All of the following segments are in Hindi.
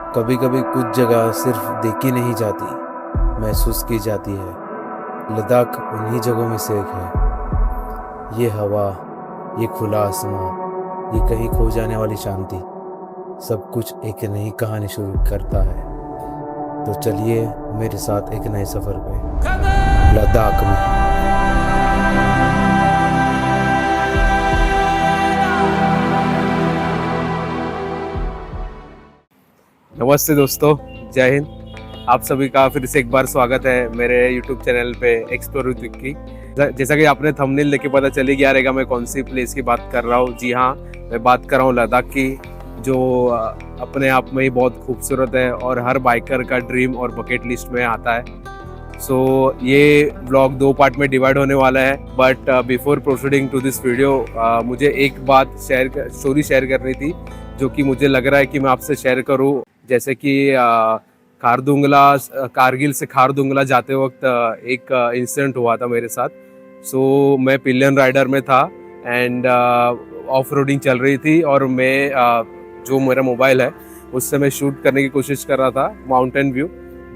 कभी कभी कुछ जगह सिर्फ देखी नहीं जाती, महसूस की जाती है। लद्दाख उन्हीं जगहों में से एक है। ये हवा, ये खुला आसमां, ये कहीं खो जाने वाली शांति, सब कुछ एक नई कहानी शुरू करता है। तो चलिए मेरे साथ एक नए सफर पे लद्दाख में। नमस्ते दोस्तों, जय हिंद। आप सभी का फिर से एक बार स्वागत है मेरे YouTube चैनल पे एक्सप्लोर विद विक्की। जैसा कि आपने थंबनेल देख के पता चली गया रहेगा मैं कौन सी प्लेस की बात कर रहा हूँ। जी हाँ, मैं बात कर रहा हूँ लद्दाख की, जो अपने आप में ही बहुत खूबसूरत है और हर बाइकर का ड्रीम और बकेट लिस्ट में आता है। ये व्लॉग दो पार्ट में डिवाइड होने वाला है, but before proceeding to this video मुझे एक बात स्टोरी शेयर करनी थी जो कि मुझे लग रहा है कि मैं आपसे शेयर करूँ। जैसे कि कारगिल से खारदुंगला जाते वक्त एक इंसिडेंट हुआ था मेरे साथ। मैं पिलियन राइडर में था एंड ऑफ रोडिंग चल रही थी और मैं जो मेरा मोबाइल है उससे मैं शूट करने की कोशिश कर रहा था mountain view,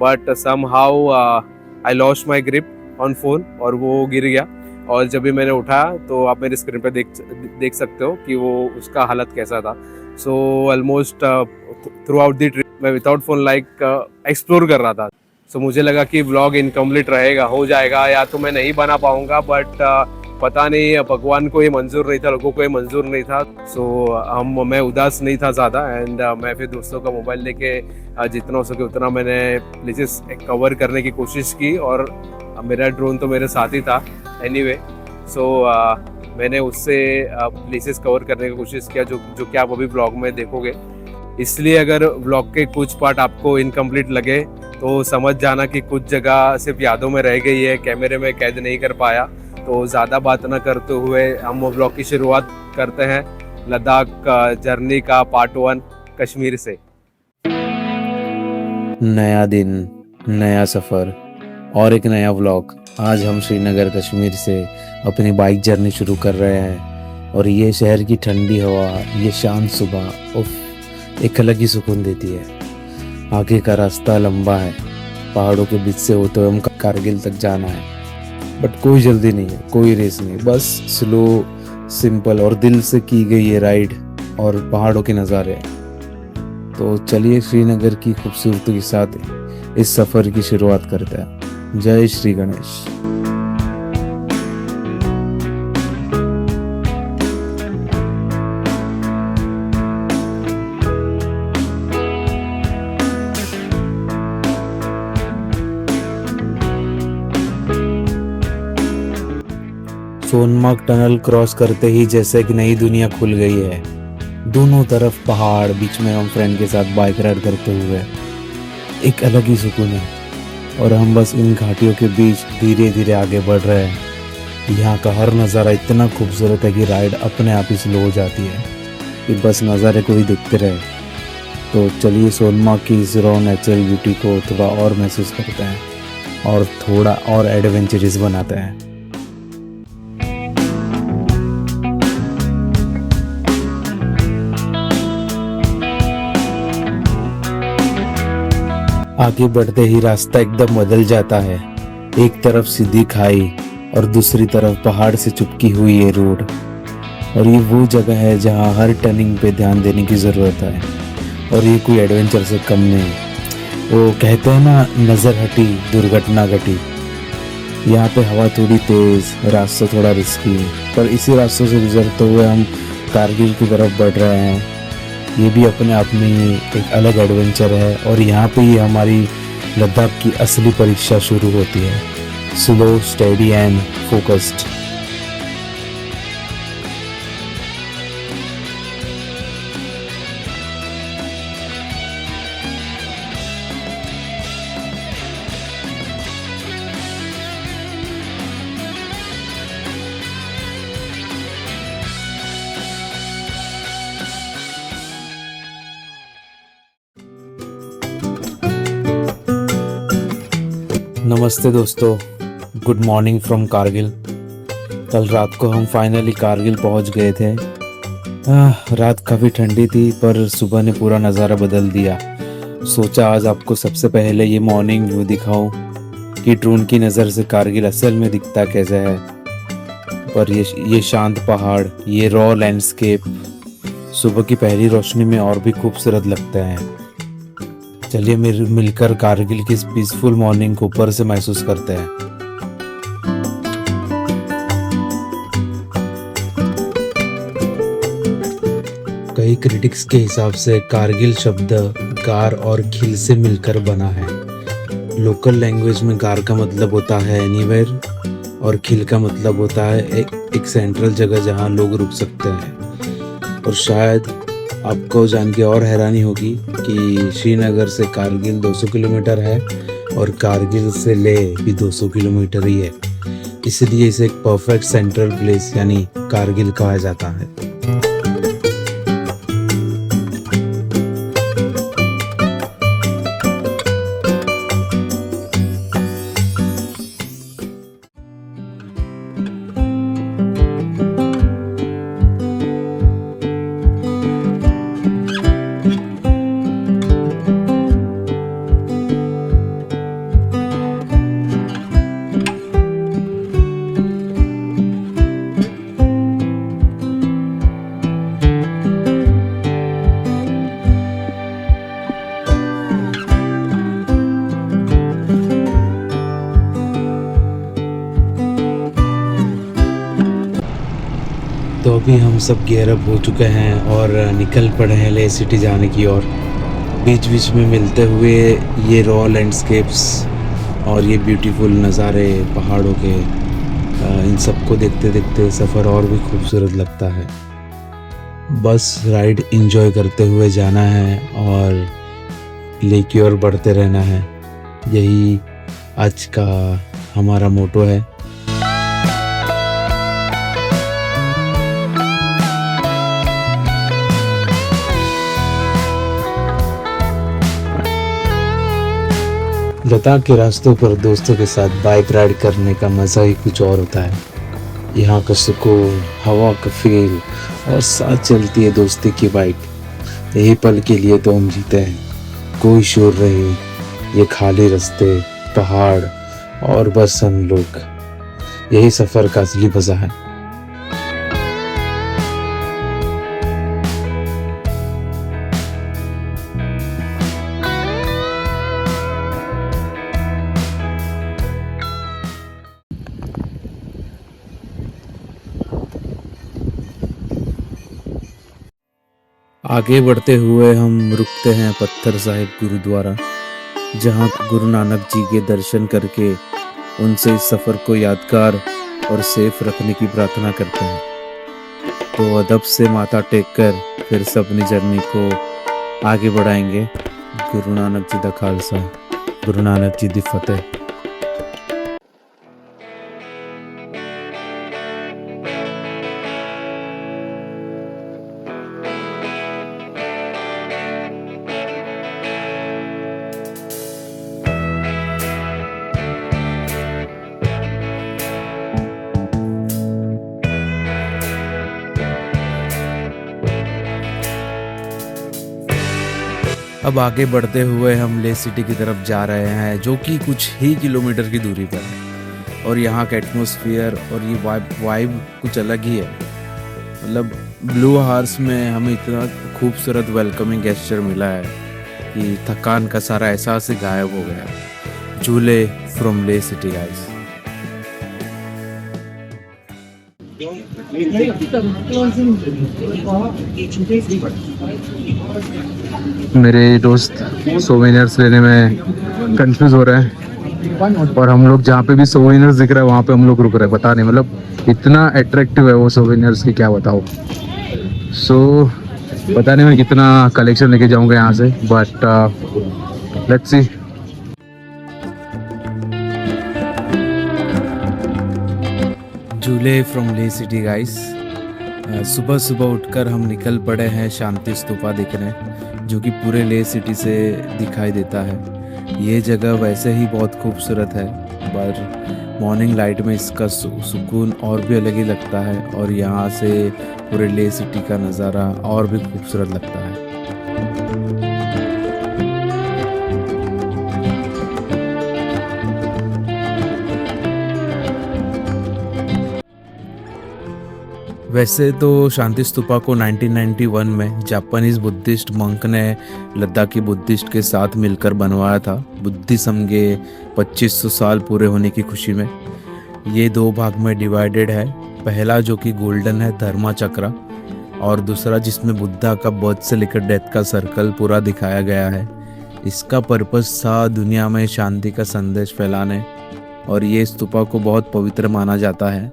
but somehow I lost my grip on phone और वो गिर गया। और जब भी मैंने उठाया तो आप मेरे स्क्रीन पे देख सकते हो कि वो उसका हालत कैसा था। Almost through out the trip मैं विदाउट फोन एक्सप्लोर कर रहा था। मुझे लगा कि व्लॉग इनकम्प्लीट रहेगा, हो जाएगा या तो मैं नहीं बना पाऊंगा, बट पता नहीं भगवान को ये मंजूर नहीं था, लोगों को ये मंजूर नहीं था। मैं उदास नहीं था ज़्यादा एंड मैं फिर दोस्तों का मोबाइल लेके जितना हो सके उतना मैंने प्लेसेस कवर करने की कोशिश की और मेरा ड्रोन तो मेरे साथ ही था एनीवे। मैंने उससे प्लेसेस कवर करने की कोशिश किया जो कि आप अभी ब्लॉग में देखोगे। इसलिए अगर ब्लॉग के कुछ पार्ट आपको इनकम्प्लीट लगे तो समझ जाना कि कुछ जगह सिर्फ यादों में रह गई है, कैमरे में कैद नहीं कर पाया। तो ज़्यादा बात ना करते हुए हम ब्लॉग की शुरुआत करते हैं लद्दाख जर्नी का पार्ट 1 कश्मीर से। नया दिन, नया सफर और एक नया व्लॉग। आज हम श्रीनगर कश्मीर से अपनी बाइक जर्नी शुरू कर रहे हैं और ये शहर की ठंडी हवा, ये शांत सुबह एक अलग ही सुकून देती है। आगे का रास्ता लंबा है, पहाड़ों के बीच से होते हुए हम कारगिल तक जाना है, बट कोई जल्दी नहीं है, कोई रेस नहीं, बस स्लो, सिंपल और दिल से की गई ये राइड और पहाड़ों के नज़ारे। तो चलिए श्रीनगर की खूबसूरती के साथ इस सफ़र की शुरुआत करते हैं। जय श्री गणेश। सोनमार्ग टनल क्रॉस करते ही जैसे एक नई दुनिया खुल गई है। दोनों तरफ पहाड़, बीच में हम फ्रेंड के साथ बाइक राइड करते हुए एक अलग ही सुकून है और हम बस इन घाटियों के बीच धीरे धीरे आगे बढ़ रहे हैं। यहाँ का हर नज़ारा इतना खूबसूरत है कि राइड अपने आप ही स्लो हो जाती है कि बस नज़ारे को ही देखते रहे। तो चलिए सोनमार्ग की इस रॉ नेचुरल ब्यूटी को थोड़ा और महसूस करते हैं और थोड़ा और एडवेंचरस बनाते हैं। आगे बढ़ते ही रास्ता एकदम बदल जाता है। एक तरफ सीधी खाई और दूसरी तरफ पहाड़ से चिपकी हुई ये रोड। और ये वो जगह है जहाँ हर टर्निंग पे ध्यान देने की ज़रूरत है और ये कोई एडवेंचर से कम नहीं। वो कहते हैं ना, नज़र हटी दुर्घटना घटी। यहाँ पे हवा थोड़ी तेज़, रास्ता थोड़ा रिस्की, पर इसी रास्तों से गुजरते हुए हम कारगिल की तरफ बढ़ रहे हैं। ये भी अपने आप में एक अलग एडवेंचर है और यहाँ पे ही हमारी लद्दाख की असली परीक्षा शुरू होती है। Slow, steady and focused. नमस्ते दोस्तों, गुड मॉर्निंग फ्रॉम कारगिल। कल रात को हम फाइनली कारगिल पहुंच गए थे। रात काफ़ी ठंडी थी पर सुबह ने पूरा नज़ारा बदल दिया। सोचा आज आपको सबसे पहले ये मॉर्निंग व्यू दिखाऊं कि ड्रोन की नज़र से कारगिल असल में दिखता कैसा है। पर ये शांत पहाड़, ये रॉ लैंडस्केप सुबह की पहली रोशनी में और भी खूबसूरत लगते हैं। चलिए मिलकर कारगिल की इस पीसफुल मॉर्निंग को ऊपर से महसूस करते हैं। कई क्रिटिक्स के हिसाब से कारगिल शब्द गार और खिल से मिलकर बना है। लोकल लैंग्वेज में गार का मतलब होता है एनीवेयर और खिल का मतलब होता है एक सेंट्रल जगह जहां लोग रुक सकते हैं। और शायद आपको जान के और हैरानी होगी कि श्रीनगर से कारगिल 200 किलोमीटर है और कारगिल से लेह भी 200 किलोमीटर ही है। इसलिए इसे एक परफेक्ट सेंट्रल प्लेस यानी कारगिल कहा जाता है। तो अभी हम सब गियर अप हो चुके हैं और निकल पड़े हैं लेह सिटी जाने की ओर। बीच बीच में मिलते हुए ये रॉ लैंडस्केप्स और ये ब्यूटीफुल नज़ारे पहाड़ों के, इन सब को देखते देखते सफ़र और भी खूबसूरत लगता है। बस राइड एंजॉय करते हुए जाना है और लेह की ओर बढ़ते रहना है। यही आज का हमारा मोटो है। लद्दाख के रास्तों पर दोस्तों के साथ बाइक राइड करने का मज़ा ही कुछ और होता है। यहाँ का सुकून, हवा का फील और साथ चलती है दोस्ती की बाइक। यही पल के लिए तो हम जीते हैं। कोई शोर नहीं, ये खाली रास्ते, पहाड़ और बस हम लोग। यही सफ़र का असली मज़ा है। आगे बढ़ते हुए हम रुकते हैं पत्थर साहिब गुरुद्वारा, जहां गुरु नानक जी के दर्शन करके उनसे इस सफ़र को यादगार और सेफ रखने की प्रार्थना करते हैं। तो अदब से माथा टेक कर फिर से अपनी जर्नी को आगे बढ़ाएंगे। गुरु नानक जी दा खालसा, गुरु नानक जी दी फतेह। अब आगे बढ़ते हुए हम लेह सिटी की तरफ जा रहे हैं, जो कि कुछ ही किलोमीटर की दूरी पर है। और यहाँ का एटमॉस्फेयर और ये वाइब कुछ अलग ही है। मतलब ब्लू हार्स में हमें इतना खूबसूरत वेलकमिंग गेस्चर मिला है कि थकान का सारा एहसास ही गायब हो गया। झूले फ्रॉम लेह सिटी गाइस। मेरे दोस्त सोवेनियर्स लेने में कंफ्यूज हो रहे हैं और हम लोग जहाँ पे भी सोवेनियर्स दिख रहा है वहाँ पे हम लोग रुक रहे हैं। पता नहीं, मतलब इतना अट्रैक्टिव है वो सोवेनियर्स की, क्या बताओ। सो पता नहीं मैं कितना कलेक्शन लेके जाऊँगा यहाँ से, बट लेट्स सी। झूले फ्रॉम लेह सिटी गाइस। सुबह सुबह उठकर हम निकल पड़े हैं शांति स्तूपा देखने, जो कि पूरे लेह सिटी से दिखाई देता है। ये जगह वैसे ही बहुत खूबसूरत है, पर मॉर्निंग लाइट में इसका सुकून और भी अलग ही लगता है और यहाँ से पूरे लेह सिटी का नज़ारा और भी खूबसूरत लगता है। वैसे तो शांति स्तूपा को 1991 में जापानीज बुद्धिस्ट मंक ने लद्दाखी बुद्धिस्ट के साथ मिलकर बनवाया था, बुद्धिज्म के 2500 साल पूरे होने की खुशी में। ये दो भाग में डिवाइडेड है, पहला जो कि गोल्डन है धर्मा चक्र, और दूसरा जिसमें बुद्धा का बर्थ से लेकर डेथ का सर्कल पूरा दिखाया गया है। इसका पर्पस था दुनिया में शांति का संदेश फैलाने, और ये स्तूपा को बहुत पवित्र माना जाता है।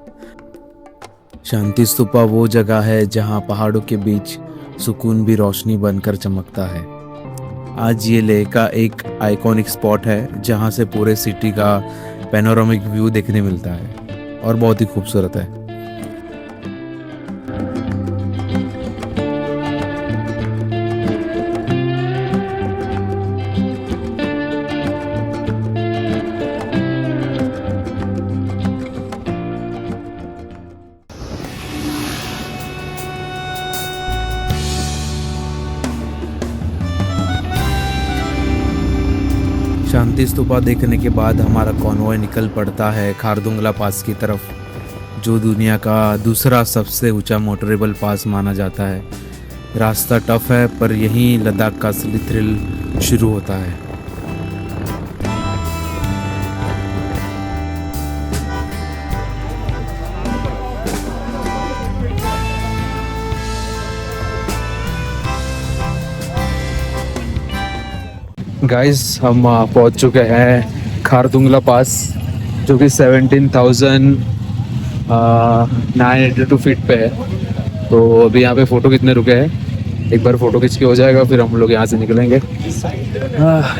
शांति स्तूपा वो जगह है जहाँ पहाड़ों के बीच सुकून भी रोशनी बनकर चमकता है। आज ये लेह का एक आइकॉनिक स्पॉट है जहाँ से पूरे सिटी का पैनोरामिक व्यू देखने मिलता है और बहुत ही खूबसूरत है। शांति स्तूपा देखने के बाद हमारा कॉन्वॉय निकल पड़ता है खारदुंगला पास की तरफ, जो दुनिया का दूसरा सबसे ऊंचा मोटरेबल पास माना जाता है। रास्ता टफ है पर यहीं लद्दाख का असली थ्रिल शुरू होता है। गाइस हम पहुंच चुके हैं खारदुंगला पास, जो कि 17,982 फीट पे है। तो अभी यहाँ पे फ़ोटो खींचने रुके हैं, एक बार फ़ोटो खींच के हो जाएगा फिर हम लोग यहाँ से निकलेंगे।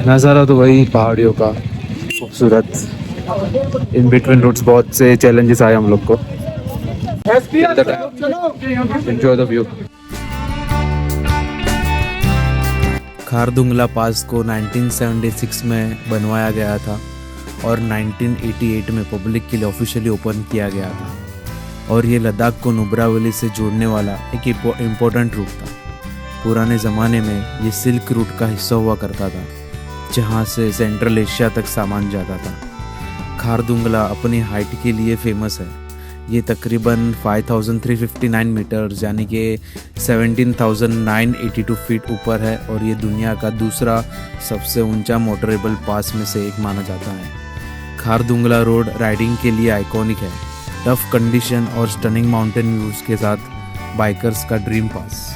नज़ारा तो वही पहाड़ियों का खूबसूरत, इन बिटवीन रूट्स बहुत से चैलेंजेस आए हम लोग को। Enjoy the view. Khardungla pass को 1976 में बनवाया गया था और 1988 में पब्लिक के लिए ऑफिशियली ओपन किया गया था, और ये लद्दाख को नुब्रा वैली से जोड़ने वाला एक इम्पोर्टेंट रूट था। पुराने ज़माने में ये सिल्क रूट का हिस्सा हुआ करता था, जहाँ से सेंट्रल एशिया तक सामान जाता था। खारदुंगला अपनी हाइट के लिए फेमस है। ये तकरीबन 5359 मीटर यानी कि 17,982 फीट ऊपर है, और ये दुनिया का दूसरा सबसे ऊंचा मोटरेबल पास में से एक माना जाता है। खारदुंगला रोड राइडिंग के लिए आइकॉनिक है, टफ कंडीशन और स्टनिंग माउंटेन व्यूज़ के साथ बाइकर्स का ड्रीम पास।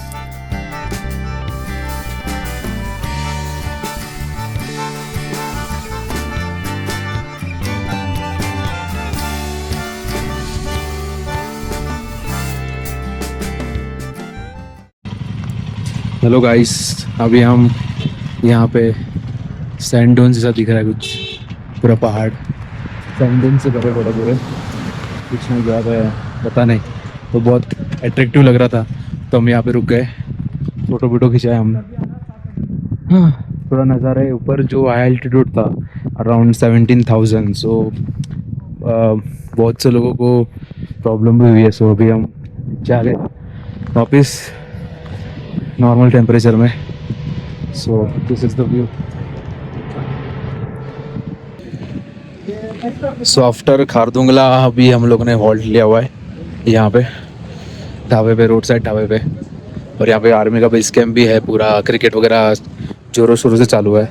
हेलो गाइस, अभी हम यहाँ पे सैंड डोन जैसा दिख रहा है कुछ, पूरा पहाड़ सैंड डोन से भरे पड़े पूरे, कुछ नहीं जगह है पता नहीं, तो बहुत अट्रैक्टिव लग रहा था तो हम यहाँ पे रुक गए, फ़ोटो वोटो खिंचाया हमने। थोड़ा नज़ारा है ऊपर, जो हाई एल्टीट्यूड था अराउंड 17,000, सो बहुत से लोगों को प्रॉब्लम भी हुई है। सो अभी हम जा रहे वापस नॉर्मल टेम्परेचर में। So this is the view. So after Khardungla अभी हम लोगों ने हॉल्ट लिया हुआ है यहाँ पे ढाबे पे, रोड साइड ढाबे पे, और यहाँ पे आर्मी का बेस कैंप भी है, पूरा क्रिकेट वगैरह जोरों शोरों से चालू है।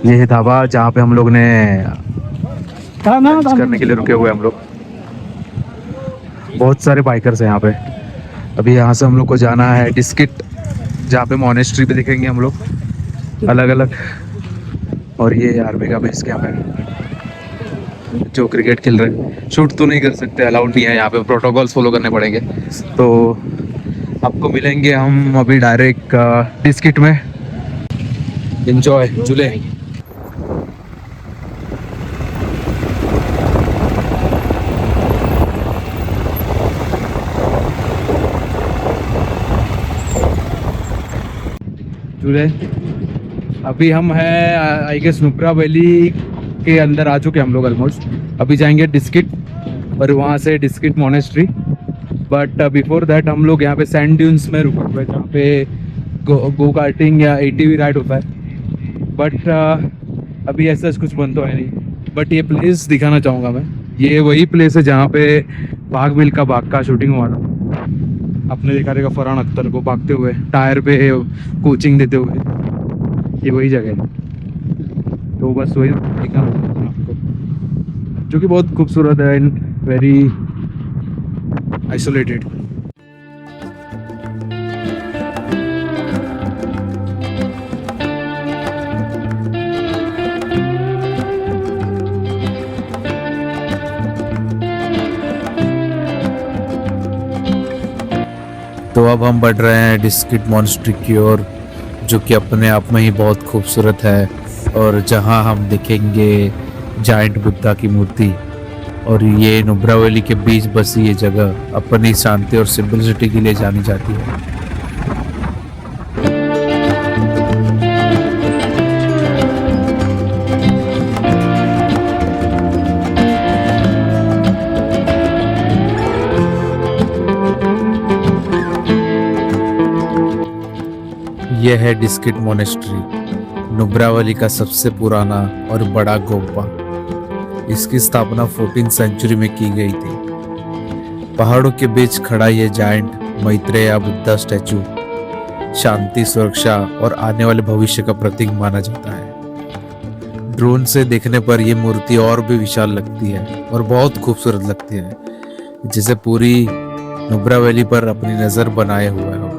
ये है ढाबा जहाँ पे हम लोग ने करने के लिए रुके हुए हम लोग। बहुत सारे बाइकर्स हैं यहाँ पे। अभी यहाँ से हम लोग को जाना है डिस्किट, जहाँ पे मॉनेस्ट्री पे दिखेंगे हम लोग अलग अलग, और ये आर्मी का बेस कैंप है जो क्रिकेट खेल रहे हैं। शूट तो नहीं कर सकते, अलाउड नहीं है यहाँ पे, प्रोटोकॉल्स फॉलो करने पड़ेंगे। तो आपको मिलेंगे हम अभी डायरेक्ट डिस्किट में। एंजॉय जुले। अभी हम हैं आई गेस नुब्रा वैली के अंदर आ चुके हैं हम लोग ऑलमोस्ट। अभी जाएंगे डिस्किट और वहाँ से Diskit monastery, but before that हम लोग यहाँ पे सैंड ड्यून्स में रुके हुए, जहाँ पे गो कार्टिंग या ATV राइड होता है। बट अभी ऐसा कुछ बन तो है नहीं, बट ये प्लेस दिखाना चाहूँगा मैं। ये वही प्लेस है जहाँ पे भाग मिल्खा भाग का शूटिंग हुआ था। आपने देखा रहेगा फरहान अख्तर को भागते हुए टायर पे कोचिंग देते हुए, ये वही जगह है। तो बस वही देखा आपको, जो कि बहुत खूबसूरत है एंड वेरी आइसोलेटेड। तो अब हम बढ़ रहे हैं डिस्किट मॉनेस्ट्री की ओर, जो कि अपने आप में ही बहुत खूबसूरत है और जहां हम देखेंगे जायंट बुद्धा की मूर्ति। और ये नुब्रा वैली के बीच बसी ये जगह अपनी शांति और सिंपलिसिटी के लिए जानी जाती है। यह है डिस्किट मॉनेस्ट्री, नुब्रा वैली का सबसे पुराना और बड़ा गोम्पा। इसकी स्थापना 14th सेंचुरी में की गई थी। पहाड़ों के बीच खड़ा यह जायंट मैत्रेय बुद्धा स्टैचू शांति, सुरक्षा और आने वाले भविष्य का प्रतीक माना जाता है। ड्रोन से देखने पर यह मूर्ति और भी विशाल लगती है और बहुत खूबसूरत लगती है, जिसे पूरी नुब्रा वैली पर अपनी नजर बनाए हुए हो।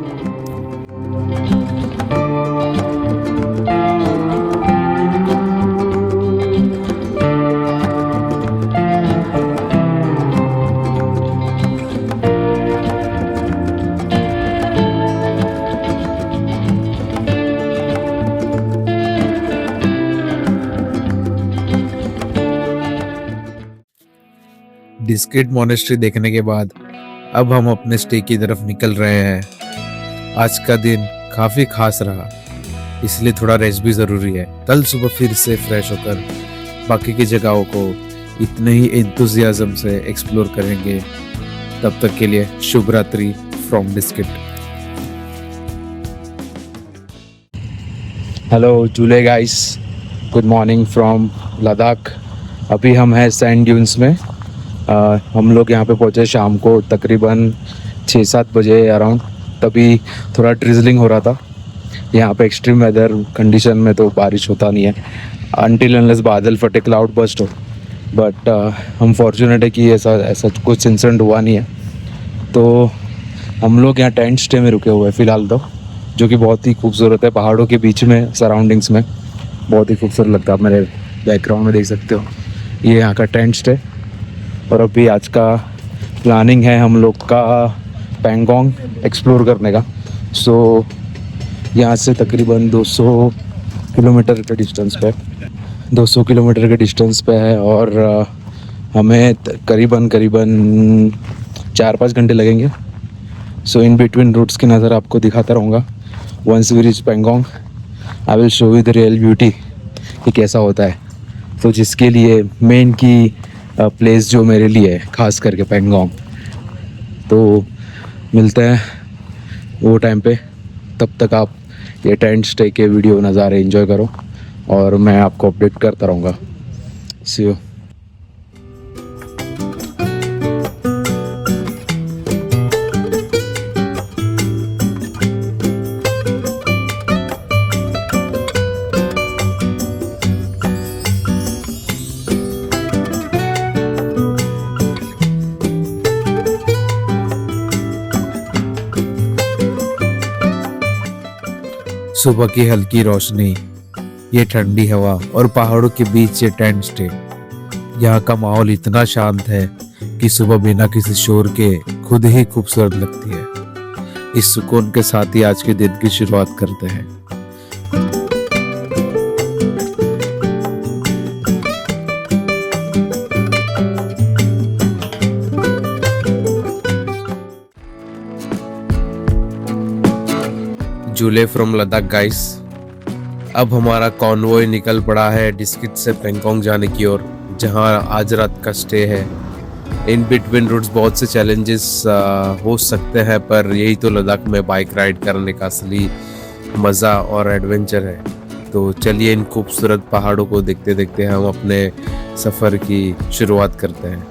डिस्किट मॉनेस्ट्री देखने के बाद अब हम अपने स्टे की तरफ निकल रहे हैं। आज का दिन काफ़ी खास रहा, इसलिए थोड़ा रेस्ट भी ज़रूरी है। कल सुबह फिर से फ्रेश होकर बाकी की जगहों को इतने ही एंथुजियाज्म से एक्सप्लोर करेंगे। तब तक के लिए शुभ रात्रि फ्रॉम डिस्किट। हेलो जुले guys, good morning from Ladakh. अभी हम हैं सैंड ड्यून्स में। हम लोग यहाँ पे पहुँचे शाम को तकरीबन 6-7 बजे अराउंड। तभी थोड़ा ड्रिजलिंग हो रहा था। यहाँ पे एक्सट्रीम वेदर कंडीशन में तो बारिश होता नहीं है अनटिल अनलेस बादल फटे, क्लाउड बर्स्ट हो। बट हम फॉर्चुनेट है कि ऐसा कुछ इंसिडेंट हुआ नहीं है। तो हम लोग यहाँ टेंट स्टे में रुके हुए हैं फ़िलहाल तो, जो कि बहुत ही खूबसूरत है। पहाड़ों के बीच में सराउंडिंग्स में बहुत ही खूबसूरत लगता है। आप मेरे बैकग्राउंड में देख सकते हो, ये यहाँ का टेंट स्टे। और अभी आज का प्लानिंग है हम लोग का पैंगोंग एक्सप्लोर करने का। सो यहाँ से तकरीबन 200 किलोमीटर के डिस्टेंस पे 200 किलोमीटर के डिस्टेंस पे है और हमें करीबन 4-5 घंटे लगेंगे। सो इन बिटवीन रूट्स की नज़र आपको दिखाता रहूँगा। Once we reach Pangong I will show you the real beauty कि कैसा होता है। तो जिसके लिए मेन की प्लेस जो मेरे लिए है ख़ास करके पैंगोंग। तो मिलते हैं वो टाइम पे। तब तक आप ये टेंट स्टे के वीडियो नज़ारे एंजॉय करो और मैं आपको अपडेट करता रहूँगा। सी यू। सुबह की हल्की रोशनी, ये ठंडी हवा और पहाड़ों के बीच ये टेंट स्टे। यहाँ का माहौल इतना शांत है कि सुबह बिना किसी शोर के खुद ही खूबसूरत लगती है। इस सुकून के साथ ही आज के दिन की शुरुआत करते हैं। जुले फ्रॉम लद्दाख गाइस। अब हमारा कॉन्वॉय निकल पड़ा है डिस्किट से पैंगोंग जाने की ओर, जहां आज रात का स्टे है। इन बिटवीन रूट्स बहुत से चैलेंजेस हो सकते हैं, पर यही तो लद्दाख में बाइक राइड करने का असली मज़ा और एडवेंचर है। तो चलिए इन खूबसूरत पहाड़ों को देखते देखते हम अपने सफ़र की शुरुआत करते हैं।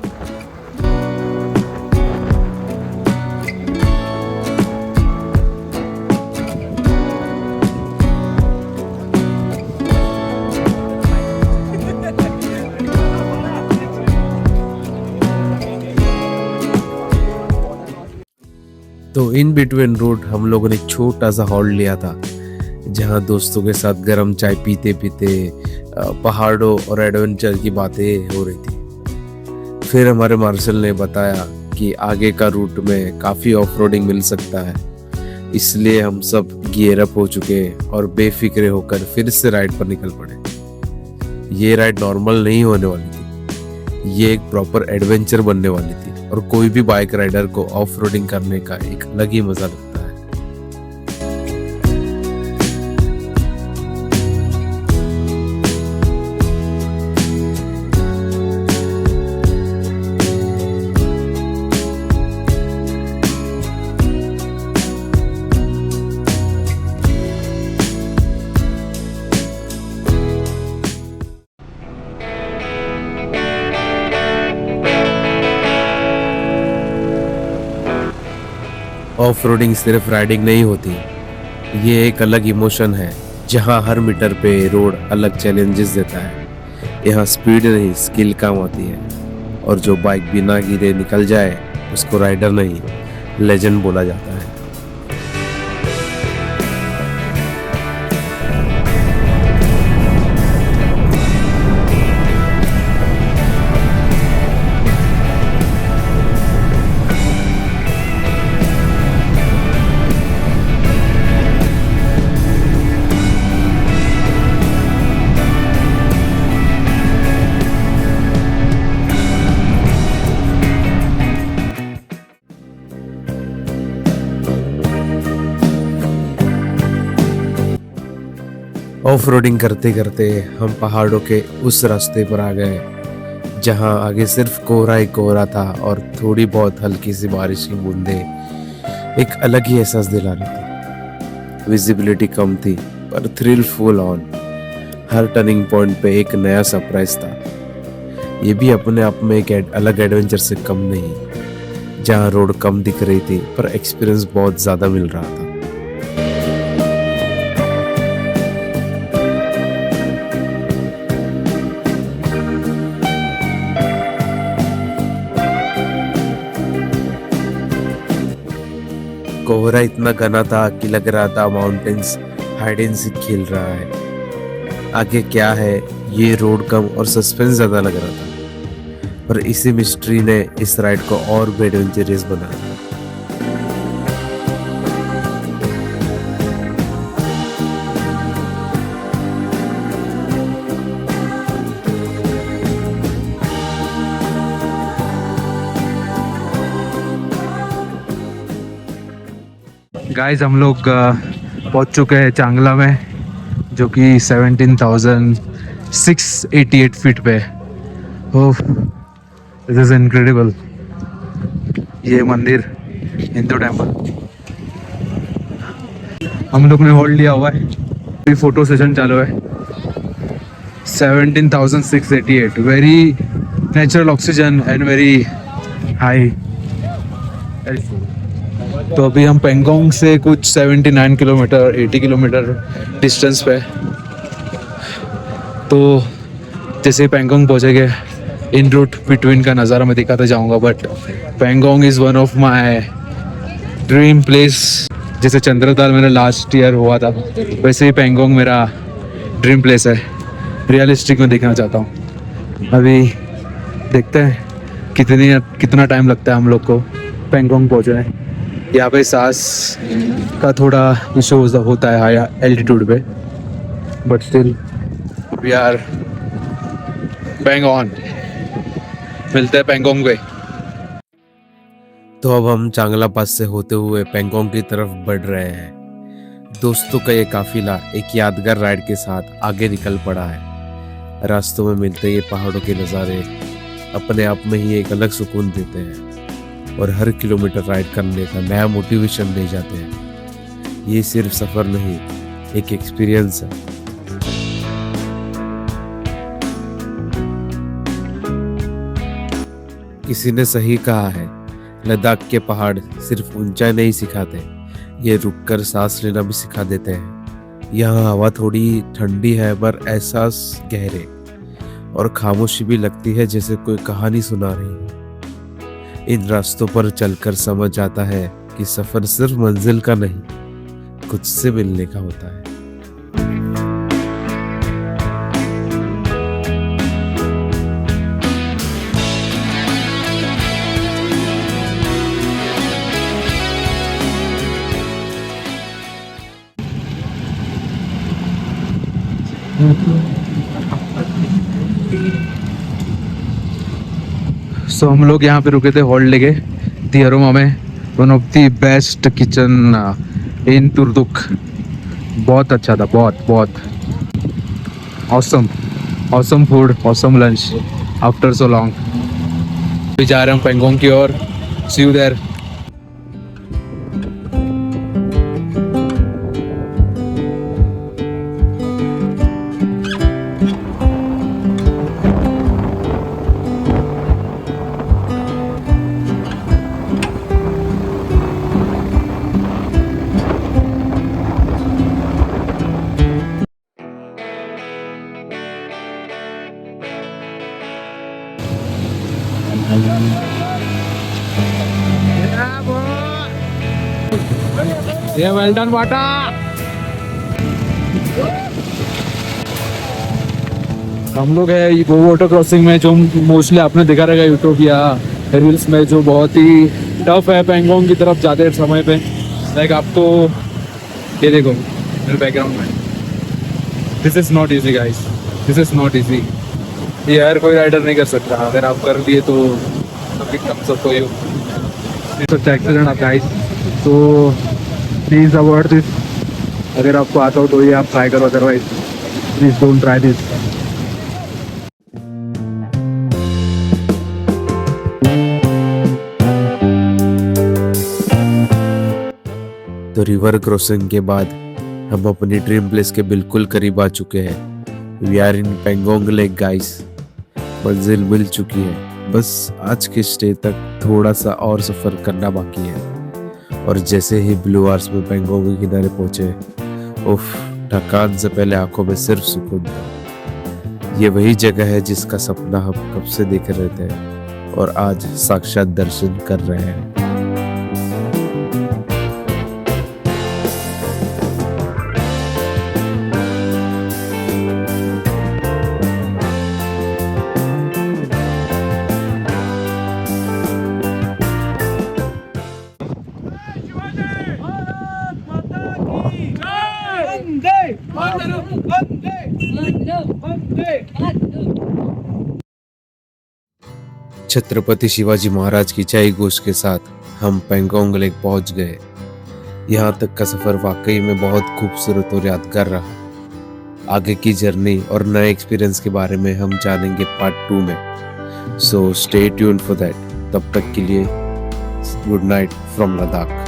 तो इन बिटवीन रूट हम लोगों ने एक छोटा सा हॉल लिया था, जहाँ दोस्तों के साथ गर्म चाय पीते पीते पहाड़ों और एडवेंचर की बातें हो रही थी। फिर हमारे मार्शल ने बताया कि आगे का रूट में काफ़ी ऑफ रोडिंग मिल सकता है, इसलिए हम सब गियर अप हो चुके और बेफिक्रे होकर फिर से राइड पर निकल पड़े। ये राइड नॉर्मल नहीं होने वाली थी, ये एक प्रॉपर एडवेंचर बनने वाली थी और कोई भी बाइक राइडर को ऑफ रोडिंग करने का एक अलग ही मजा लगता है। ऑफ रोडिंग सिर्फ राइडिंग नहीं होती, ये एक अलग इमोशन है जहाँ हर मीटर पे रोड अलग चैलेंजेस देता है। यहाँ स्पीड नहीं स्किल काम आती है, और जो बाइक बिना गिरे निकल जाए उसको राइडर नहीं लेजेंड बोला जाता है। ऑफ रोडिंग करते करते हम पहाड़ों के उस रास्ते पर आ गए जहां आगे सिर्फ कोहरा ही कोहरा था और थोड़ी बहुत हल्की सी बारिश की बूंदें एक अलग ही एहसास दिला रही थी। विजिबिलिटी कम थी पर thrill full on. Her turning point पे एक नया सरप्राइज था। ये भी अपने आप में एक अलग एडवेंचर से कम नहीं, जहां रोड कम दिख रही थी पर एक्सपीरियंस बहुत ज़्यादा मिल रहा था। कोहरा इतना घना था कि लग रहा था माउंटेन्स हाइड एंड सीक खेल रहा है। आगे क्या है ये रोड कम और सस्पेंस ज्यादा लग रहा था, पर इसी मिस्ट्री ने इस राइड को और भी एडवेंचरस बनाया। गाइस हम लोग पहुंच चुके हैं चांगला में, जो कि 17,688 फीट पे। ओह, दिस इज इनक्रेडिबल। ये मंदिर हिंदू टेम्पल। हम लोग ने होल्ड लिया हुआ है, अभी फोटो सेशन चालू है। 17,688, very natural oxygen and very high. तो अभी हम पेंगोंग से कुछ 79 किलोमीटर 80 किलोमीटर डिस्टेंस पे। तो जैसे ही पेंगोंग पहुँचेंगे, इन रूट बिटवीन का नज़ारा मैं दिखाते जाऊँगा। But Pangong is one of my dream place. जैसे चंद्रताल मेरा लास्ट ईयर हुआ था, वैसे ही पेंगोंग मेरा ड्रीम प्लेस है। रियलिस्टिक में देखना चाहता हूँ। अभी देखते हैं कितना टाइम लगता है हम लोग को पेंगोंग पहुँचने। यहाँ पे सांस का थोड़ा इशू होता है हाई एल्टीट्यूड पे, but still we are bang on. मिलते हैं पेंगोंग पे। तो अब हम चांगला पास से होते हुए पेंगोंग की तरफ बढ़ रहे हैं। दोस्तों का ये काफिला एक यादगार राइड के साथ आगे निकल पड़ा है। रास्तों में मिलते ये पहाड़ों के नज़ारे अपने आप में ही एक अलग सुकून देते हैं और हर किलोमीटर राइड करने का नया मोटिवेशन दे जाते हैं। ये सिर्फ सफ़र नहीं, एक एक्सपीरियंस है। किसी ने सही कहा है, लद्दाख के पहाड़ सिर्फ ऊंचाई नहीं सिखाते, ये रुककर सांस लेना भी सिखा देते हैं। यहाँ हवा थोड़ी ठंडी है पर एहसास गहरे, और खामोशी भी लगती है जैसे कोई कहानी सुना रही है। इन रास्तों पर चलकर समझ आता है कि सफर सिर्फ मंजिल का नहीं, खुद से मिलने का होता है। सो हम लोग यहाँ पे रुके थे हॉल्ट लेके दी अरोमा में, one of the best kitchen in Turtuk. बहुत अच्छा था, बहुत awesome food, awesome lunch after so long. अभी जा रहे हैं पेंगोंग की ओर, सी यू देयर। ये वेल डन बाटा। हम लोग है वो वाटर क्रॉसिंग में जो मोस्टली आपने देखा रहेगा यूट्यूब या रील्स में, जो बहुत ही टफ है पेंगोंग की तरफ जाते समय पे। लाइक आपको ये देखो मेरे बैकग्राउंड में, this is not easy guys, this is not easy. ये हर कोई राइडर नहीं कर सकता, अगर आप कर लिए तो comes up for you. It's accident of guys, तो प्लीज अवॉइड दिस। अगर आपको आता हो तो ये आप ट्राई करो, otherwise please don't try this. तो रिवर क्रॉसिंग के बाद हम अपनी ड्रीम प्लेस के बिल्कुल करीब आ चुके हैं। We are in Pangong lake guys. मंजिल मिल चुकी है, बस आज के स्टे तक थोड़ा सा और सफर करना बाकी है। और जैसे ही ब्लू आर्स में पेंगोंग के किनारे पहुंचे, उफ, थकान से पहले आंखों में सिर्फ सुकून था। ये वही जगह है जिसका सपना हम कब से देख रहे थे और आज साक्षात दर्शन कर रहे हैं। छत्रपति शिवाजी महाराज की जय घोष के साथ हम पेंगोंग लेक पहुंच गए। यहाँ तक का सफर वाकई में बहुत खूबसूरत और यादगार रहा। आगे की जर्नी और नए एक्सपीरियंस के बारे में हम जानेंगे पार्ट 2 में। So stay tuned for that. तब तक के लिए गुड नाइट फ्रॉम लद्दाख।